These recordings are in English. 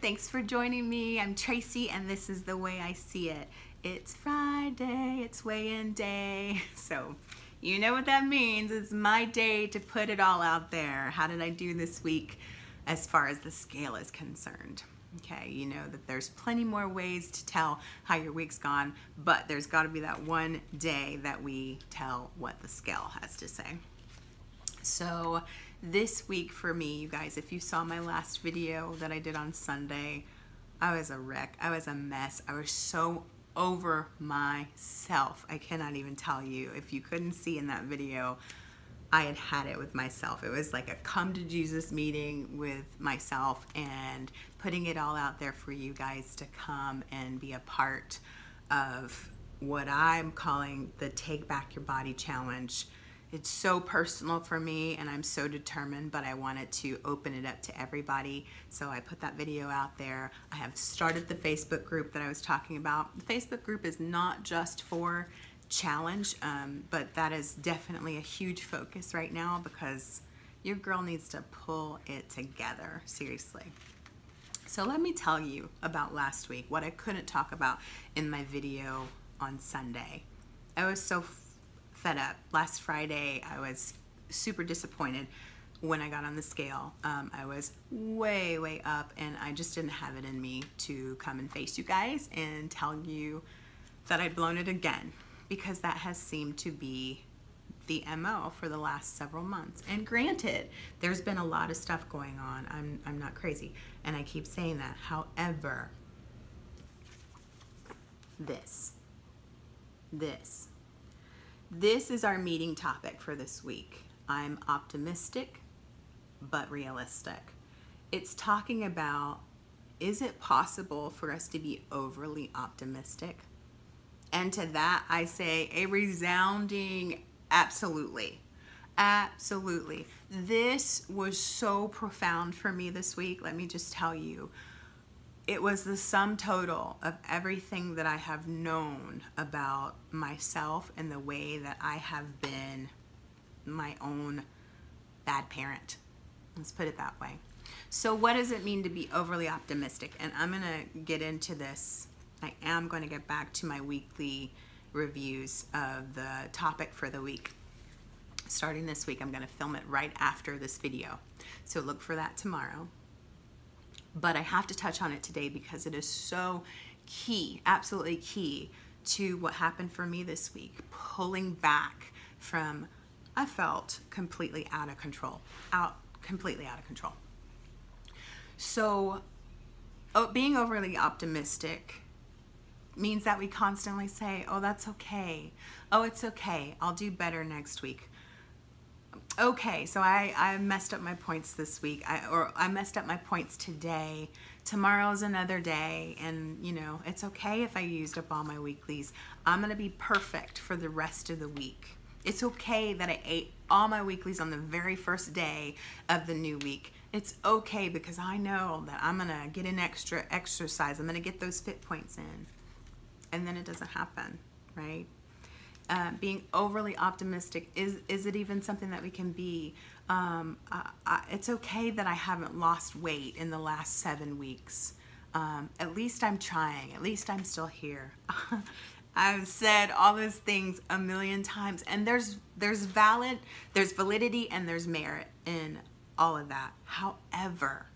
Thanks for joining me. I'm Tracy and this is The Way I See It. It's Friday, it's weigh-in day. So you know what that means. It's my day to put it all out there. How did I do this week as far as the scale is concerned? Okay, you know that there's plenty more ways to tell how your week's gone, but there's got to be that one day that we tell what the scale has to say. So this week for me, you guys, if you saw my last video that I did on Sunday, I was a wreck. I was a mess. I was so over myself. I cannot even tell you. If you couldn't see in that video, I had it with myself. It was like a come to Jesus meeting with myself and putting it all out there for you guys to come and be a part of what I'm calling the Take Back Your Body Challenge. It's so personal for me and I'm so determined, but I wanted to open it up to everybody. So I put that video out there. I have started the Facebook group that I was talking about. The Facebook group is not just for challenge, but that is definitely a huge focus right now because your girl needs to pull it together, seriously. So let me tell you about last week, what I couldn't talk about in my video on Sunday. I was so fed up. Last Friday, I was super disappointed when I got on the scale. I was way up and I just didn't have it in me to come and face you guys and tell you that I'd blown it again, because that has seemed to be the MO for the last several months. And granted, there's been a lot of stuff going on. I'm not crazy, and I keep saying that. However, this is our meeting topic for this week. I'm optimistic, but realistic. It's talking about, is it possible for us to be overly optimistic? And to that, I say a resounding absolutely. Absolutely. This was so profound for me this week. Let me just tell you. It was the sum total of everything that I have known about myself and the way that I have been my own bad parent. Let's put it that way. So what does it mean to be overly optimistic? And I'm going to get into this. I am going to get back to my weekly reviews of the topic for the week. Starting this week, I'm going to film it right after this video. So look for that tomorrow. But I have to touch on it today because it is so key, absolutely key to what happened for me this week. Pulling back from, I felt completely out of control, completely out of control. So being overly optimistic means that we constantly say, oh, that's okay. Oh, it's okay. I'll do better next week. Okay, so I messed up my points this week, I messed up my points today. Tomorrow's another day, and you know, it's okay if I used up all my weeklies. I'm gonna be perfect for the rest of the week. It's okay that I ate all my weeklies on the very first day of the new week. It's okay because I know that I'm gonna get an extra exercise. I'm gonna get those fit points in. And then it doesn't happen, right? Being overly optimistic, is it even something that we can be? It's okay that I haven't lost weight in the last 7 weeks. At least I'm trying. At least I'm still here. I've said all those things a million times, and there's validity and there's merit in all of that. However,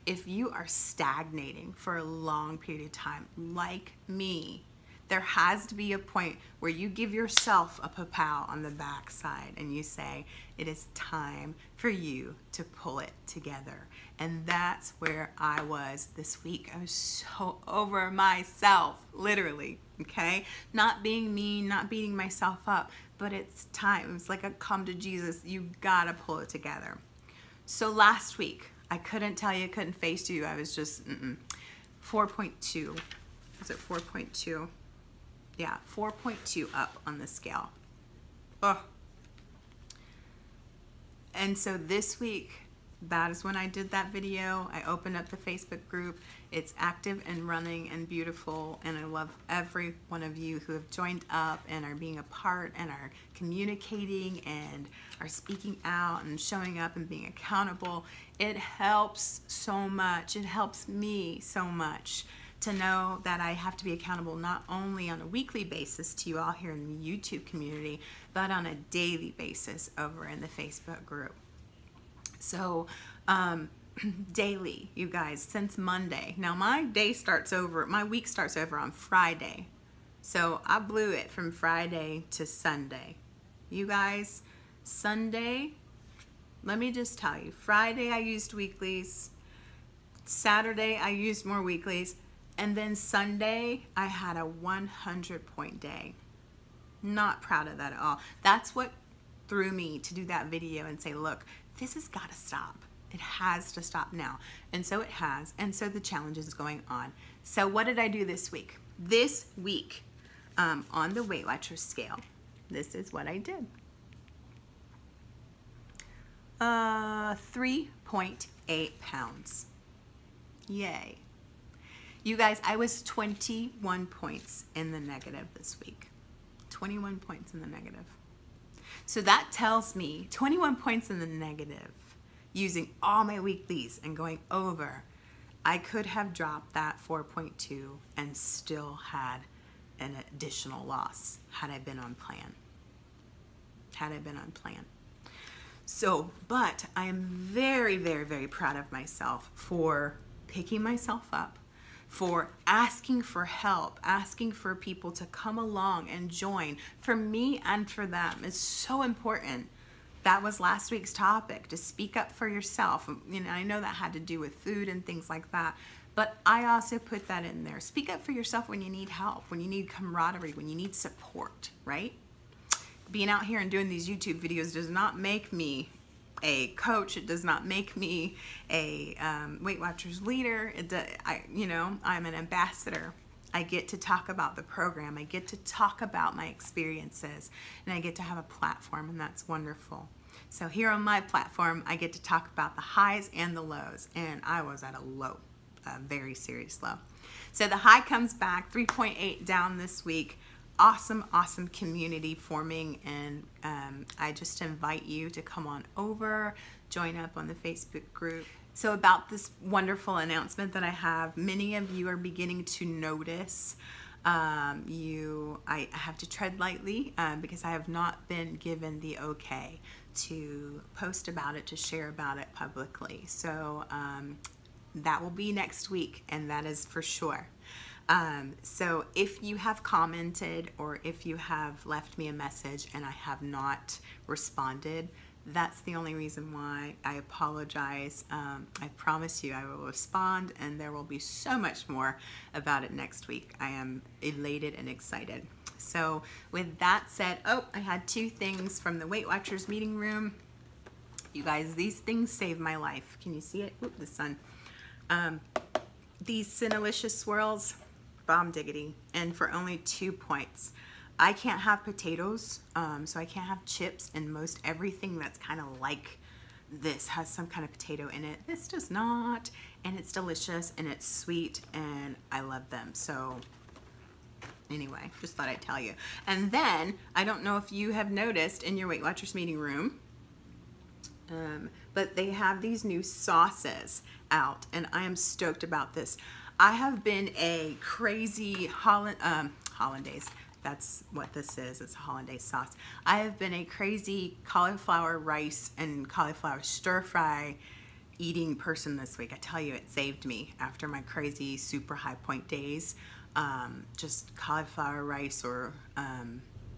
if you are stagnating for a long period of time, like me, there has to be a point where you give yourself a pow on the backside and you say, it is time for you to pull it together. And that's where I was this week. I was so over myself, literally, okay? Not being mean, not beating myself up, but it's time. It was like a come to Jesus. You gotta pull it together. So last week, I couldn't tell you, couldn't face you. I was just 4.2. Is it 4.2? Yeah, 4.2 up on the scale. Ugh. And so this week, that is when I did that video. I opened up the Facebook group. It's active and running and beautiful, and I love every one of you who have joined up and are being a part and are communicating and are speaking out and showing up and being accountable. It helps so much. It helps me so much to know that I have to be accountable not only on a weekly basis to you all here in the YouTube community, but on a daily basis over in the Facebook group. So daily, you guys, since Monday. Now my week starts over on Friday. So I blew it from Friday to Sunday. You guys, Sunday, let me just tell you, Friday I used weeklies, Saturday I used more weeklies, and then Sunday I had a 100-point day. Not proud of that at all. That's what threw me to do that video and say, look, this has got to stop. It has to stop now. And so it has. And so the challenge is going on. So what did I do this week? This week, on the Weight Watchers scale, this is what I did. 3.8 pounds. Yay. You guys, I was 21 points in the negative this week. 21 points in the negative. So that tells me 21 points in the negative using all my weeklies and going over. I could have dropped that 4.2 and still had an additional loss had I been on plan. Had I been on plan. So, but I am very, very, very proud of myself for picking myself up, for asking for help, asking for people to come along and join. For me and for them is so important. That was last week's topic, to speak up for yourself. You know, I know that had to do with food and things like that, but I also put that in there. Speak up for yourself when you need help, when you need camaraderie, when you need support, right? Being out here and doing these YouTube videos does not make me a coach. It does not make me a Weight Watchers leader. I'm an ambassador. I get to talk about the program. I get to talk about my experiences, and I get to have a platform, and that's wonderful. So here on my platform, I get to talk about the highs and the lows, and I was at a low, a very serious low. So the high comes back, 3.8 down this week. Awesome, awesome community forming, and I just invite you to come on over, join up on the Facebook group. So about this wonderful announcement that I have, many of you are beginning to notice. I have to tread lightly because I have not been given the okay to post about it, to share about it publicly. So that will be next week, and that is for sure. So if you have commented or if you have left me a message and I have not responded, that's the only reason why. I apologize. I promise you I will respond, and there will be so much more about it next week. I am elated and excited. So with that said, I had 2 things from the Weight Watchers meeting room. You guys, these things saved my life. Can you see it? Oop, the sun. These Cinnalicious swirls, bomb diggity, and for only 2 points. I can't have potatoes, so I can't have chips, and most everything that's kind of like this has some kind of potato in it. This does not, and it's delicious, and it's sweet, and I love them. So anyway, just thought I'd tell you. And then, I don't know if you have noticed in your Weight Watchers meeting room, but they have these new sauces out, and I am stoked about this. I have been a crazy hollandaise. That's what this is. It's a hollandaise sauce. I have been a crazy cauliflower rice and cauliflower stir fry eating person this week. I tell you, it saved me after my crazy super high point days. Just cauliflower rice or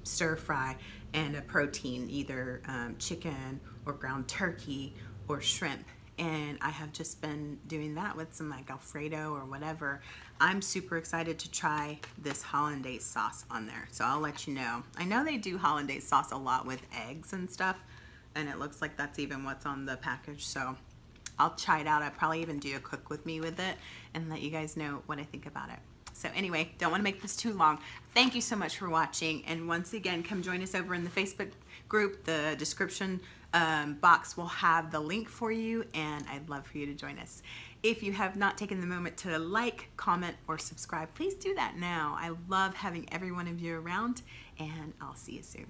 stir fry and a protein, either chicken or ground turkey or shrimp. And I have just been doing that with some like Alfredo or whatever. I'm super excited to try this hollandaise sauce on there, so I'll let you know. I know they do hollandaise sauce a lot with eggs and stuff, and it looks like that's even what's on the package, so I'll try it out. I'll probably even do a cook with me with it and let you guys know what I think about it. So anyway, don't want to make this too long. Thank you so much for watching. And once again, come join us over in the Facebook group. The description box will have the link for you, and I'd love for you to join us. If you have not taken the moment to like, comment, or subscribe, please do that now. I love having every one of you around, and I'll see you soon.